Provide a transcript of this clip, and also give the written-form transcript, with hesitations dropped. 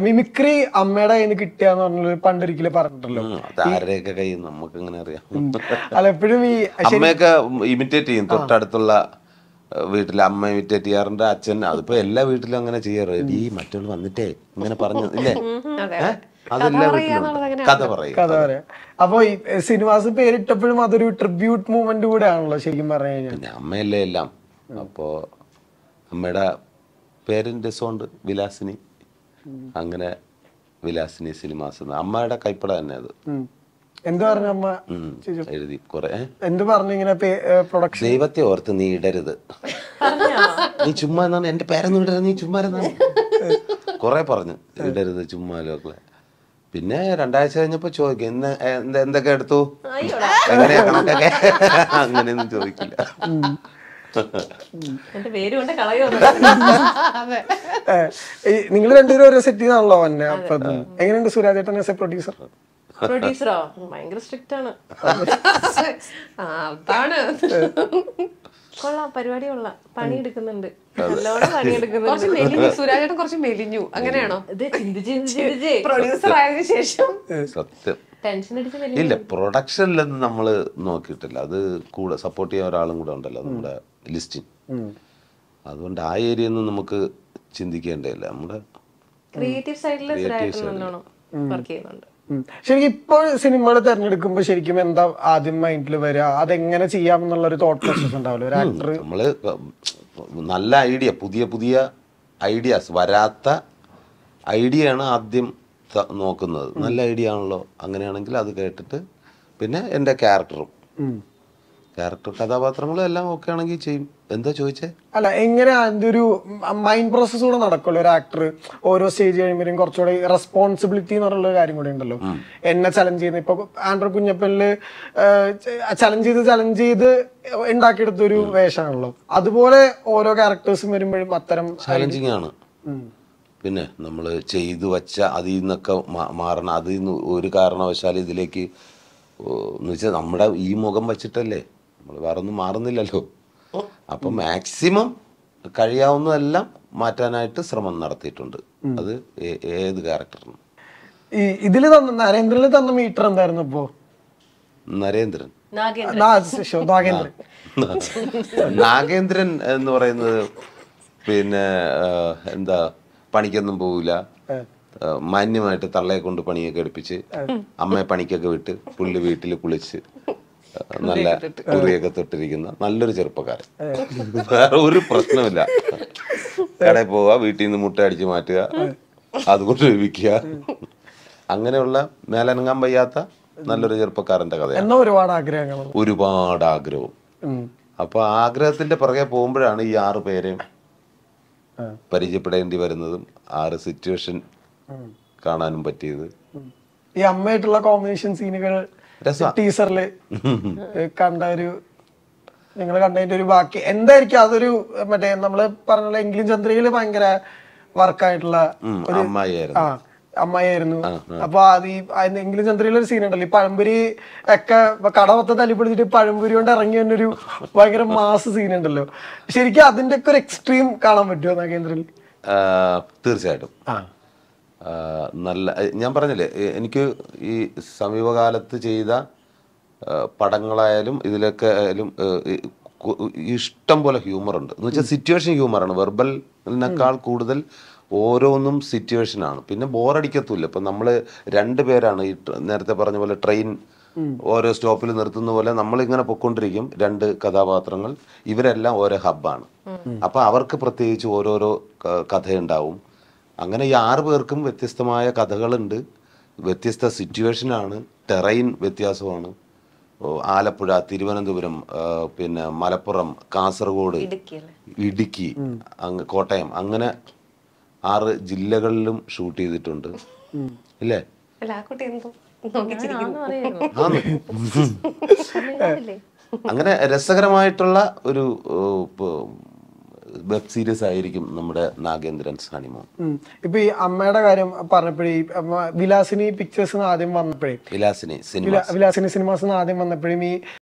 Mimicry അമ്മയുടെ കയ്യിൽ നിന്ന് കിട്ടിയാന്ന് പറഞ്ഞ പണ്ടൊരിക്കലും പറഞ്ഞിട്ടല്ലോ. ആരുടെയൊക്കെ കൈ നമുക്ക് എങ്ങനെ അറിയാം? അല്ല എപ്പോഴും ഈ അമ്മയൊക്കെ ഇമിറ്റേറ്റ് ചെയ്യും. തൊട്ടടുത്തുള്ള വീട്ടിൽ അമ്മ ഇമിറ്റേറ്റ് ചെയ്യാറുണ്ട്, അച്ഛൻ. അതിപ്പോ എല്ലാ വീട്ടിലും അങ്ങനെ ചെയ്യാറ്. ഈ മറ്റൊന്ന് വന്നിട്ടേ ഇങ്ങനെ പറഞ്ഞു ഇല്ലേ, അതെല്ലാ വീട്ടിലും കഥ പറയും. അപ്പൊ ഈ സിനിമാസ് പേരിട്ടപ്പോഴും അതൊരു ട്രിബ്യൂട്ട് മൂവ്മെന്റ് കൂടെ ആണല്ലോ ശരിക്കും പറഞ്ഞു കഴിഞ്ഞാൽ. പിന്നെ അമ്മയല്ലേ എല്ലാം. അപ്പോ അമ്മയുടെ പേരിന് രസമുണ്ട്, വിലാസിനി. അങ്ങനെ വിലാസിനി സിനിമാസ് അമ്മയുടെ കൈപ്പട തന്നെ അത്. എന്ത് പറഞ്ഞു അമ്മ എഴുതി കുറെ. എന്ത് പറഞ്ഞു ഇങ്ങനെ പ്രൊഡക്ഷൻ? ദൈവത്തെ ഓർത്ത് നീ ഇടരുത്, നീ ചുമ്മാ എന്നാണ് എന്റെ പേരൊന്നും ഇടരുത്, നീ ചുമ്മാ കൊറേ പറഞ്ഞു ഇടരുത് ചുമ്മാലൊക്കെ. പിന്നെ 2 ആഴ്ച കഴിഞ്ഞപ്പോ ചോദിക്കും എന്തൊക്കെ എടുത്തു, എങ്ങനെയാ കണക്കൊക്കെ, അങ്ങനെയൊന്നും ചോദിക്കില്ല. നിങ്ങൾ രണ്ടുപേരും ഓരോ സെറ്റ് ചെയ്താണല്ലോ വന്നെ. അപ്പൊ എങ്ങനെയുണ്ട് സുരാജ് ചേട്ടൻ ആസ് എ പ്രൊഡ്യൂസർ? പ്രൊഡ്യൂസറോ ഭയങ്കര സ്ട്രിക്റ്റ് ആണ്. അതാണ് കൊള്ളാം, പരിപാടി കൊള്ളാം, പണിയെടുക്കുന്നുണ്ട്, നല്ലോണം പണിയെടുക്കുന്നുണ്ട്. സുരാജേട്ടൻ കുറച്ച് മെലിഞ്ഞു, അങ്ങനെയാണോ? ഇത് ചിന്തിച്ച് പ്രൊഡ്യൂസർ ആയതിനു ശേഷം സത്യം ടെൻഷൻ അടിച്ച് ഇല്ല. പ്രൊഡക്ഷനിലൊന്നും നമ്മള് നോക്കിയിട്ടില്ല. അത് കൂടെ സപ്പോർട്ട് ചെയ്യാൻ ഒരാളും കൂടെ ഉണ്ടല്ലോ നമ്മുടെ ലിസ്റ്റിൻ. അതുകൊണ്ട് ആ ഏരിയ ഒന്നും നമുക്ക് ചിന്തിക്കേണ്ടതില്ല. നമ്മുടെ ക്രിയേറ്റീവ് സൈഡിൽ നല്ലോണം വർക്ക് ചെയ്യുന്നുണ്ട്. ശരിക്കും ഇപ്പോൾ സിനിമകൾ തിരഞ്ഞെടുക്കുമ്പോ ശരിക്കും എന്താ ആദ്യം മൈൻഡിൽ വരിക? അതെങ്ങനെ ചെയ്യാമെന്നുള്ള ഒരു തോട്ട് പ്രോസസ് ഉണ്ടാവില്ല ഒരു ആക്ടർ? നമ്മള് നല്ല ഐഡിയ, പുതിയ പുതിയ ഐഡിയാസ്, വരാത്ത ഐഡിയ ആണ് ആദ്യം നോക്കുന്നത്. നല്ല ഐഡിയ ആണല്ലോ, അങ്ങനെയാണെങ്കിൽ അത് കേട്ടിട്ട് പിന്നെ എൻ്റെ ക്യാരക്ടർ കഥാപാത്രങ്ങളും എല്ലാം ഓക്കെ ആണെങ്കിൽ ചെയ്യും. എന്താ ചോദിച്ചേ? അല്ല എങ്ങനെ അതിന്റെ ഒരു മൈൻഡ് പ്രോസസ് കൂടെ നടക്കുമല്ലോ ഒരു ആക്ടർ ഓരോ സ്റ്റേജ് കഴിയുമ്പോഴും കുറച്ചുകൂടെ റെസ്പോൺസിബിലിറ്റി എന്ന് പറഞ്ഞുള്ള കാര്യം കൂടെ ഉണ്ടല്ലോ. എന്നെ ചലഞ്ച് ചെയ്യുന്ന ഇപ്പൊ ആൻഡ്രോ കുഞ്ഞപ്പനില് ചലഞ്ച് ചെയ്ത് ഉണ്ടാക്കിയെടുത്തൊരു വേഷമാണല്ലോ. അതുപോലെ ഓരോ ക്യാരക്ടേഴ്സും വരുമ്പോഴും അത്തരം ചാലഞ്ചിങ് ആണ്. പിന്നെ നമ്മൾ ചെയ്തു വച്ച അതിൽ നിന്നൊക്കെ മാറണം. അതിൽ നിന്ന് ഒരു കാരണവശാലും ഇതിലേക്ക് എന്ന് വെച്ചാൽ നമ്മുടെ ഈ മുഖം വച്ചിട്ടല്ലേ, നമ്മൾ വേറെ ഒന്നും മാറുന്നില്ലല്ലോ. അപ്പൊ മാക്സിമം കഴിയാവുന്നതെല്ലാം മാറ്റാനായിട്ട് ശ്രമം നടത്തിയിട്ടുണ്ട്. അത് ഏത് ക്യാരക്ടറിനും. ഇതില് നരേന്ദ്രനിൽ തന്ന മീറ്റർ എന്തായിരുന്നു? ഇപ്പോ നരേന്ദ്രൻ നാഗേന്ദ്രൻ എന്ന് പറയുന്നത് പിന്നെ എന്താ, പണിക്കൊന്നും പോവില്ല, മാന്യമായിട്ട് തള്ളയെ കൊണ്ട് പണിയൊക്കെ എടുപ്പിച്ച് അമ്മയെ പണിക്കൊക്കെ വിട്ട് പുള്ളി വീട്ടിൽ കുളിച്ച് നല്ല കുറിയൊക്കെ തൊട്ടിരിക്കുന്ന നല്ലൊരു ചെറുപ്പക്കാരൻ. വേറെ ഒരു പ്രശ്നമില്ല. കടയിൽ പോവുക, വീട്ടിൽ നിന്ന് മുട്ട അടിച്ച് മാറ്റുക, അതുകൊണ്ട് വിൽക്കുക, അങ്ങനെയുള്ള മേലനങ്ങാൻ വയ്യാത്ത നല്ലൊരു ചെറുപ്പക്കാരന്റെ കഥയാണ്. ഒരുപാട് ആഗ്രഹവും. അപ്പൊ ആഗ്രഹത്തിന്റെ പുറകെ പോകുമ്പോഴാണ് ഈ 6 പേരെയും പരിചയപ്പെടേണ്ടി വരുന്നതും 6 സിറ്റുവേഷൻ കാണാനും പറ്റിയത്. ഈ അമ്മയായിട്ടുള്ള കോമ്പിനേഷൻ സീനുകൾ ടീസറില് നിങ്ങൾ കണ്ടതിന്റെ ഒരു ബാക്കി എന്തായിരിക്കും? അതൊരു മറ്റേ നമ്മള് പറഞ്ഞ എങ്കിലും ചന്ദ്രയില് ഭയങ്കര വർക്കായിട്ടുള്ള അമ്മായിരുന്നു. അപ്പൊ അത് ഈ എങ്കിലും ചന്ദ്രയിലെ ഒരു സീൻ ഉണ്ടല്ലോ, ഈ പഴംപൊരി ഒക്കെ കടമൊത്ത തല്ലിപ്പൊളിച്ചിട്ട് പഴംപൊരി കൊണ്ട് ഇറങ്ങി വന്നൊരു ഭയങ്കര മാസ് സീൻ ഉണ്ടല്ലോ. ശരിക്കും അതിന്റെ ഒക്കെ ഒരു എക്സ്ട്രീം കാണാൻ പറ്റുമോ നാഗേന്ദ്രൻ? തീർച്ചയായിട്ടും. നല്ല, ഞാൻ പറഞ്ഞില്ലേ, എനിക്ക് ഈ സമീപകാലത്ത് ചെയ്ത പടങ്ങളായാലും ഇതിലൊക്കെ ആയാലും ഇഷ്ടം പോലെ ഹ്യൂമറുണ്ട്. എന്ന് വെച്ചാൽ സിറ്റുവേഷൻ ഹ്യൂമറാണ്. വെർബലിനേക്കാൾ കൂടുതൽ ഓരോന്നും സിറ്റുവേഷനാണ്. പിന്നെ ബോറടിക്കത്തില്ല. ഇപ്പം നമ്മൾ 2 പേരാണ് ഈ നേരത്തെ പറഞ്ഞ പോലെ ട്രെയിൻ ഓരോ സ്റ്റോപ്പിൽ നിർത്തുന്ന പോലെ നമ്മളിങ്ങനെ പൊയ്ക്കൊണ്ടിരിക്കും. 2 കഥാപാത്രങ്ങൾ, ഇവരെല്ലാം ഓരോ ഹബ്ബാണ്. അപ്പം അവർക്ക് പ്രത്യേകിച്ച് ഓരോരോ കഥയുണ്ടാവും. അങ്ങനെ ഈ 6 പേർക്കും വ്യത്യസ്തമായ കഥകളുണ്ട്, വ്യത്യസ്ത സിറ്റുവേഷനാണ്, ടെറൈൻ വ്യത്യാസമാണ്. ആലപ്പുഴ, തിരുവനന്തപുരം, പിന്നെ മലപ്പുറം, കാസർഗോഡ്, ഇടുക്കി, കോട്ടയം, അങ്ങനെ 6 ജില്ലകളിലും ഷൂട്ട് ചെയ്തിട്ടുണ്ട്. ഇല്ലേ? അങ്ങനെ രസകരമായിട്ടുള്ള ഒരു വെബ് സീരീസ് ആയിരിക്കും നമ്മുടെ നാഗേന്ദ്രൻസ് ഹണിമൂൺ. ഇപ്പൊ ഈ അമ്മയുടെ കാര്യം പറഞ്ഞപ്പോഴേ, വിലാസിനി പിക്ചേഴ്സ് ആദ്യം വന്നപ്പോഴേ, വിലാസിനി സിനിമാസ് ആദ്യം വന്നപ്പോഴും ഈ